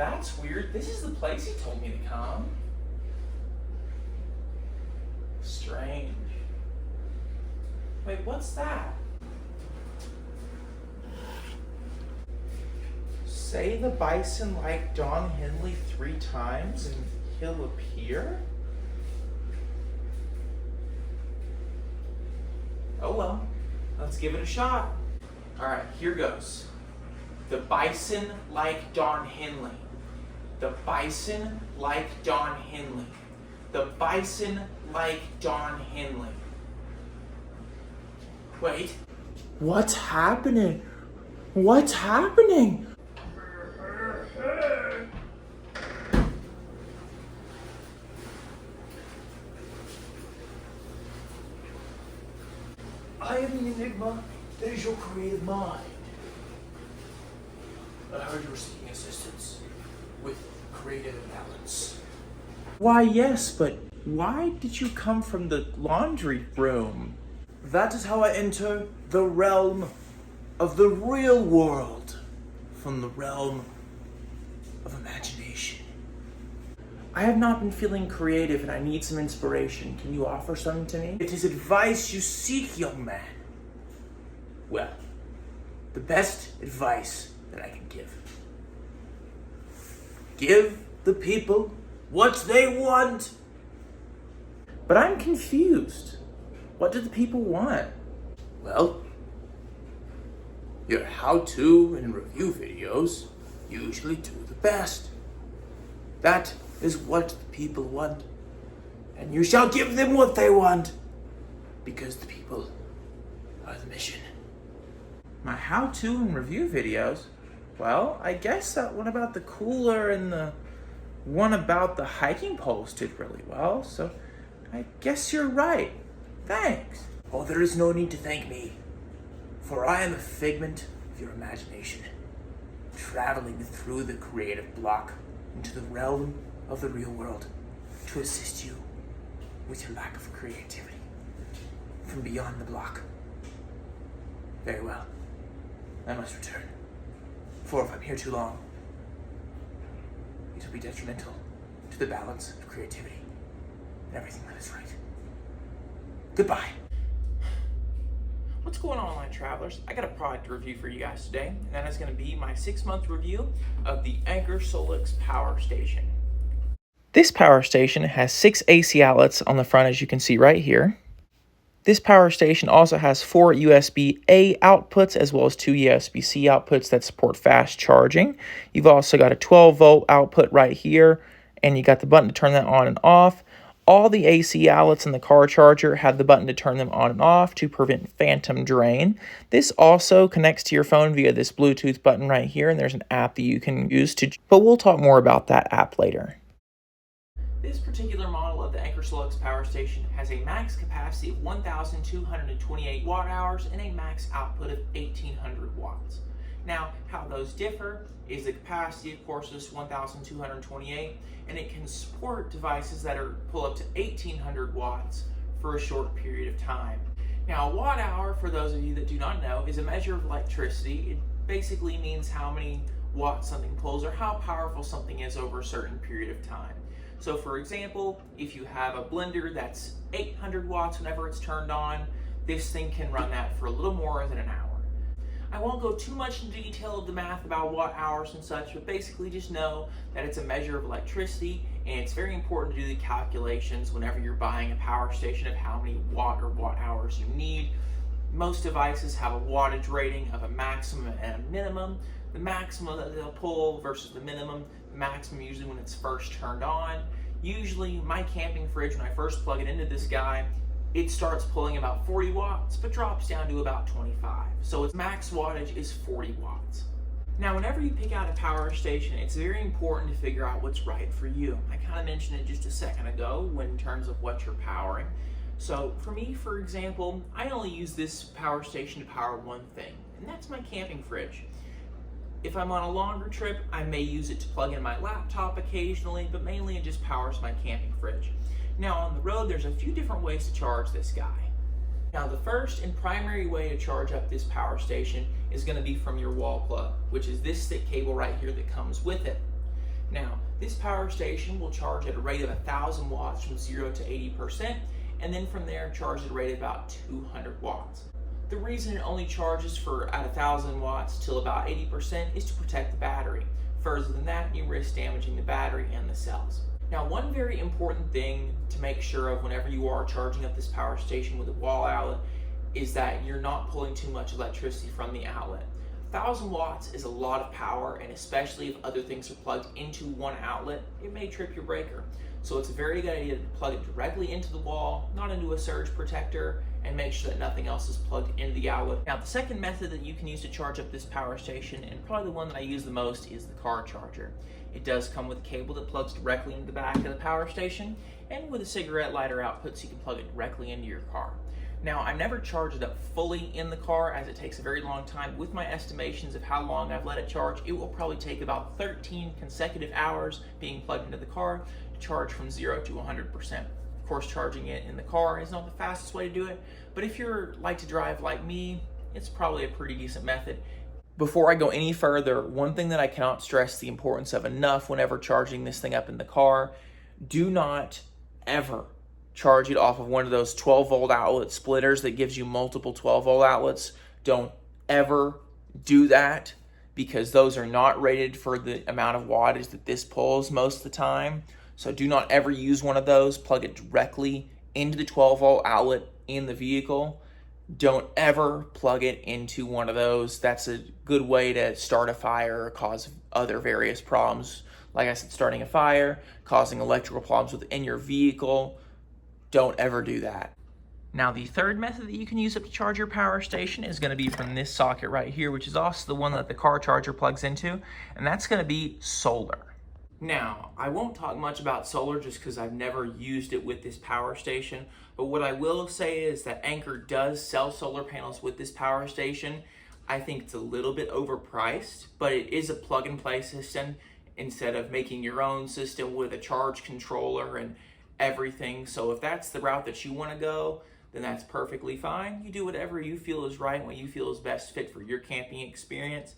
that's weird. This is the place he told me to come. Strange. Wait, what's that? Say the bison like Don Henley 3 times and he'll appear? Oh well, let's give it a shot. All right, here goes. The bison like Don Henley. The bison like Don Henley. The bison like Don Henley. Wait. What's happening? What's happening? I am the enigma that is your creative mind. I heard you were seeking assistance with creative balance. Why, yes, but why did you come from the laundry room? That is how I enter the realm of the real world, from the realm of imagination. I have not been feeling creative and I need some inspiration. Can you offer some to me? It is advice you seek, young man. Well, the best advice that I can give. Give the people what they want. But I'm confused. What do the people want? Well, your how-to and review videos usually do the best. That is what the people want. And you shall give them what they want. Because the people are the mission. My how-to and review videos? Well, I guess that one about the cooler and the one about the hiking poles did really well, so I guess you're right. Thanks. Oh, there is no need to thank me, for I am a figment of your imagination, traveling through the creative block into the realm of the real world to assist you with your lack of creativity from beyond the block. Very well. I must return, for if I'm here too long, it will be detrimental to the balance of creativity and everything that is right. Goodbye. What's going on, online travelers? I got a product review for you guys today, and that is going to be my 6-month review of the Anker Solix Power Station. This power station has 6 AC outlets on the front, as you can see right here. This power station also has 4 USB-A outputs as well as 2 USB-C outputs that support fast charging. You've also got a 12-volt output right here, and you got the button to turn that on and off. All the AC outlets in the car charger have the button to turn them on and off to prevent phantom drain. This also connects to your phone via this Bluetooth button right here, and there's an app that you can use but we'll talk more about that app later. This particular model of the Anker Solix Power Station has a max capacity of 1,228 watt hours and a max output of 1,800 watts. Now, how those differ is the capacity, of course, is 1,228, and it can support devices that pull up to 1,800 watts for a short period of time. Now, a watt hour, for those of you that do not know, is a measure of electricity. It basically means how many watts something pulls or how powerful something is over a certain period of time. So for example, if you have a blender that's 800 watts whenever it's turned on, this thing can run that for a little more than an hour. I won't go too much into detail of the math about watt hours and such, but basically just know that it's a measure of electricity, and it's very important to do the calculations whenever you're buying a power station of how many watt or watt hours you need. Most devices have a wattage rating of a maximum and a minimum. The maximum that they'll pull versus the minimum. The maximum usually when it's first turned on. Usually my camping fridge, when I first plug it into this guy, it starts pulling about 40 watts, but drops down to about 25. So its max wattage is 40 watts. Now, whenever you pick out a power station, it's very important to figure out what's right for you. I kind of mentioned it just a second ago in terms of what you're powering. So for me, for example, I only use this power station to power one thing, and that's my camping fridge. If I'm on a longer trip, I may use it to plug in my laptop occasionally, but mainly it just powers my camping fridge. Now on the road, there's a few different ways to charge this guy. Now the first and primary way to charge up this power station is going to be from your wall plug, which is this thick cable right here that comes with it. Now, this power station will charge at a rate of 1,000 watts from 0 to 80%, and then from there charge at a rate of about 200 watts. The reason it only charges for at 1,000 watts till about 80% is to protect the battery. Further than that, you risk damaging the battery and the cells. Now, one very important thing to make sure of whenever you are charging up this power station with a wall outlet is that you're not pulling too much electricity from the outlet. 1,000 watts is a lot of power, and especially if other things are plugged into one outlet, it may trip your breaker. So it's a very good idea to plug it directly into the wall, not into a surge protector, and make sure that nothing else is plugged into the outlet. Now, the second method that you can use to charge up this power station, and probably the one that I use the most, is the car charger. It does come with a cable that plugs directly into the back of the power station, and with a cigarette lighter output so you can plug it directly into your car. Now, I never charge it up fully in the car as it takes a very long time. With my estimations of how long I've let it charge, it will probably take about 13 consecutive hours being plugged into the car to charge from 0 to 100%. Of course, charging it in the car is not the fastest way to do it, but if you're like to drive like me, it's probably a pretty decent method. Before I go any further, one thing that I cannot stress the importance of enough whenever charging this thing up in the car, do not ever charge it off of one of those 12-volt outlet splitters that gives you multiple 12-volt outlets. Don't ever do that, because those are not rated for the amount of wattage that this pulls most of the time. So do not ever use one of those. Plug it directly into the 12-volt outlet in the vehicle. Don't ever plug it into one of those. That's a good way to start a fire or cause other various problems. Like I said, starting a fire, causing electrical problems within your vehicle. Don't ever do that. Now, the third method that you can use up to charge your power station is going to be from this socket right here, which is also the one that the car charger plugs into, and that's going to be solar. Now, I won't talk much about solar just because I've never used it with this power station, but what I will say is that Anker does sell solar panels with this power station. I think it's a little bit overpriced, but it is a plug-and-play system instead of making your own system with a charge controller and everything. So if that's the route that you want to go, then that's perfectly fine. You do whatever you feel is right, what you feel is best fit for your camping experience.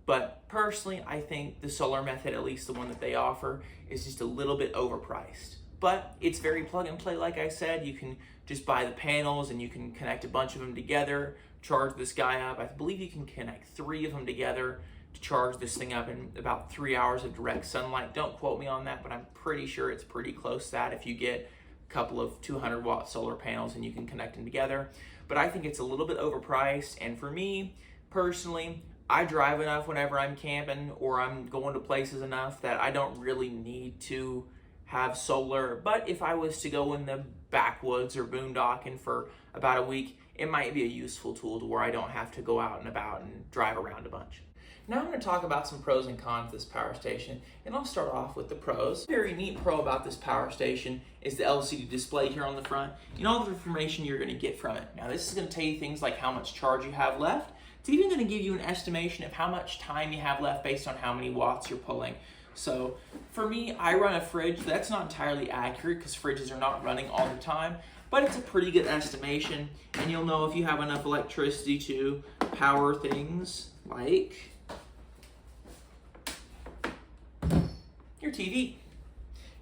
But personally, I think the solar method, at least the one that they offer, is just a little bit overpriced. But it's very plug and play, like I said. You can just buy the panels and you can connect a bunch of them together, charge this guy up. I believe you can connect 3 of them together to charge this thing up in about 3 hours of direct sunlight. Don't quote me on that, but I'm pretty sure it's pretty close to that if you get a couple of 200-watt solar panels and you can connect them together. But I think it's a little bit overpriced, and for me, personally, I drive enough whenever I'm camping or I'm going to places enough that I don't really need to have solar. But if I was to go in the backwoods or boondocking for about a week, it might be a useful tool to where I don't have to go out and about and drive around a bunch. Now I'm going to talk about some pros and cons of this power station, and I'll start off with the pros. A very neat pro about this power station is the LCD display here on the front and all the information you're going to get from it. Now this is going to tell you things like how much charge you have left. It's even going to give you an estimation of how much time you have left based on how many watts you're pulling. So for me, I run a fridge. That's not entirely accurate because fridges are not running all the time, but it's a pretty good estimation, and you'll know if you have enough electricity to power things like your TV.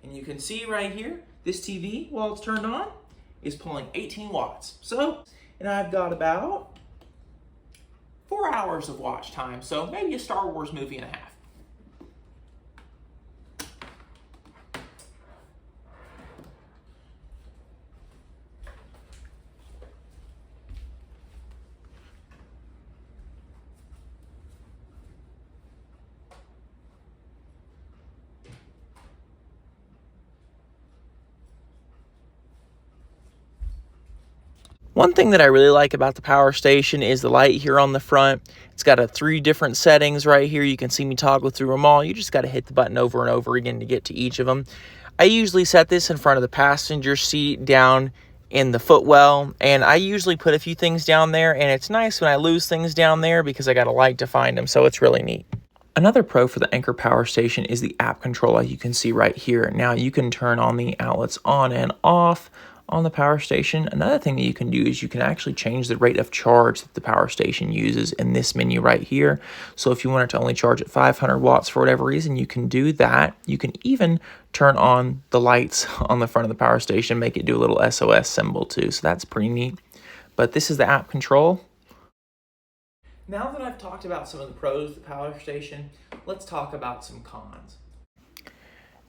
And you can see right here, this TV, while it's turned on, is pulling 18 watts. So, and I've got about 4 hours of watch time, so maybe a Star Wars movie and a half. One thing that I really like about the power station is the light here on the front. It's got 3 different settings right here. You can see me toggle through them all. You just got to hit the button over and over again to get to each of them. I usually set this in front of the passenger seat down in the footwell, and I usually put a few things down there, and it's nice when I lose things down there because I got a light to find them, so it's really neat. Another pro for the Anker Power Station is the app controller you can see right here. Now you can turn on the outlets on and off on the power station. Another thing that you can do is you can actually change the rate of charge that the power station uses in this menu right here. So if you want it to only charge at 500 watts for whatever reason, you can do that. You can even turn on the lights on the front of the power station, make it do a little SOS symbol too. So that's pretty neat. But this is the app control. Now that I've talked about some of the pros of the power station, let's talk about some cons.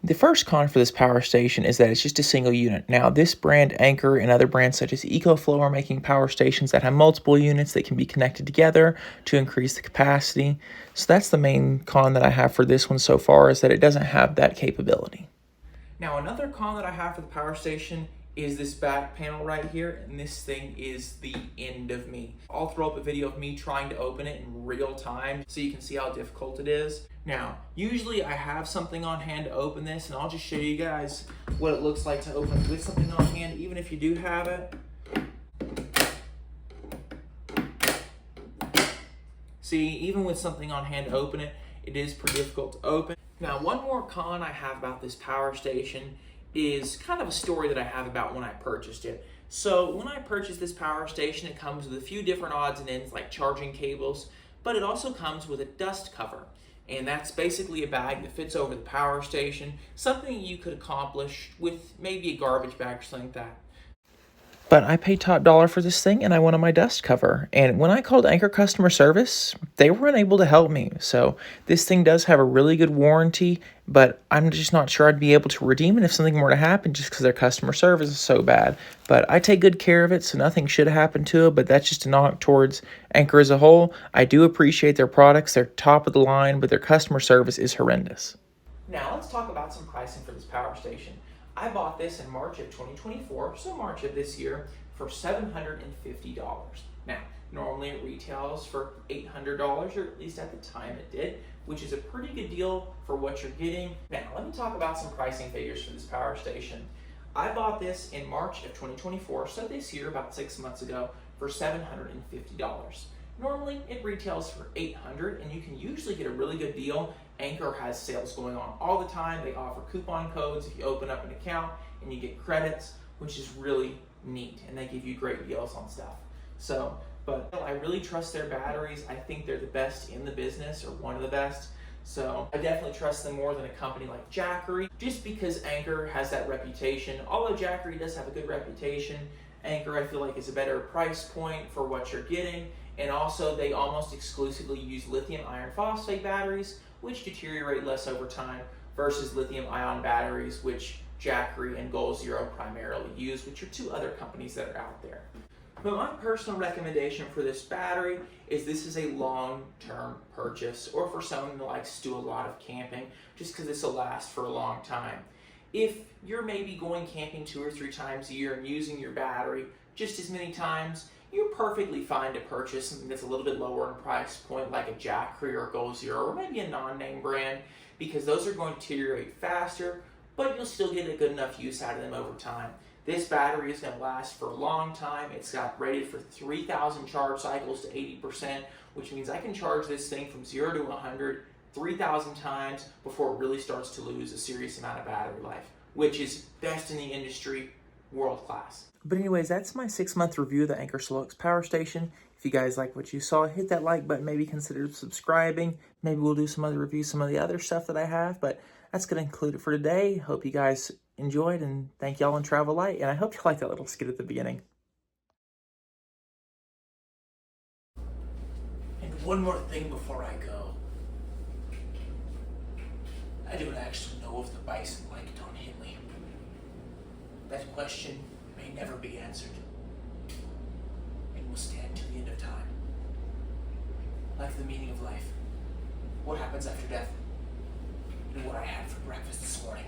The first con for this power station is that it's just a single unit. Now, this brand, Anker, and other brands such as EcoFlow are making power stations that have multiple units that can be connected together to increase the capacity. So that's the main con that I have for this one so far, is that it doesn't have that capability. Now, another con that I have for the power station is this back panel right here, and this thing is the end of me. I'll throw up a video of me trying to open it in real time so you can see how difficult it is. Now, usually I have something on hand to open this, and I'll just show you guys what it looks like to open with something on hand, even if you do have it. See, even with something on hand to open it, it is pretty difficult to open. Now, one more con I have about this power station is kind of a story that I have about when I purchased it. So when I purchased this power station, it comes with a few different odds and ends like charging cables, but it also comes with a dust cover. And that's basically a bag that fits over the power station, something you could accomplish with maybe a garbage bag or something like that. But I paid top dollar for this thing and I wanted my dust cover. And when I called Anker customer service, they were unable to help me. So this thing does have a really good warranty, but I'm just not sure I'd be able to redeem it if something were to happen just because their customer service is so bad. But I take good care of it, so nothing should happen to it, but that's just a knock towards Anker as a whole. I do appreciate their products. They're top of the line, but their customer service is horrendous. Now let's talk about some pricing for this power station. I bought this in March of 2024, so March of this year, for $750. Now, normally it retails for $800, or at least at the time it did, which is a pretty good deal for what you're getting. Now, let me talk about some pricing figures for this power station. I bought this in March of 2024, so this year, about 6 months ago, for $750. Normally, it retails for $800, and you can usually get a really good deal. Anker has sales going on all the time. They offer coupon codes if you open up an account, and you get credits, which is really neat, and they give you great deals on stuff. So, but I really trust their batteries. I think they're the best in the business, or one of the best. So I definitely trust them more than a company like Jackery, just because Anker has that reputation. Although Jackery does have a good reputation, Anker I feel like is a better price point for what you're getting. And also they almost exclusively use lithium iron phosphate batteries, which deteriorate less over time, versus lithium ion batteries, which Jackery and Goal Zero primarily use, which are two other companies that are out there. But my personal recommendation for this battery is this is a long-term purchase, or for someone who likes to do a lot of camping, just because this will last for a long time. If you're maybe going camping 2 or 3 times a year and using your battery just as many times, you're perfectly fine to purchase something that's a little bit lower in price point, like a Jackery or Goal Zero, or maybe a non-name brand, because those are going to deteriorate faster, but you'll still get a good enough use out of them over time. This battery is going to last for a long time. It's got rated for 3,000 charge cycles to 80%, which means I can charge this thing from 0 to 100 3,000 times before it really starts to lose a serious amount of battery life, which is best in the industry, world class. But anyways, that's my 6-month review of the Anker Solix Power Station. If you guys like what you saw, hit that like button, maybe consider subscribing. Maybe we'll do some other reviews, some of the other stuff that I have, but that's going to include it for today. Hope you guys enjoyed, and thank y'all and travel light, and I hope you like that little skit at the beginning. And one more thing before I go. I don't actually know if the bison like Don Henley. That question may never be answered, and will stand to the end of time. Like the meaning of life, what happens after death, and what I had for breakfast this morning.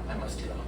I must get on.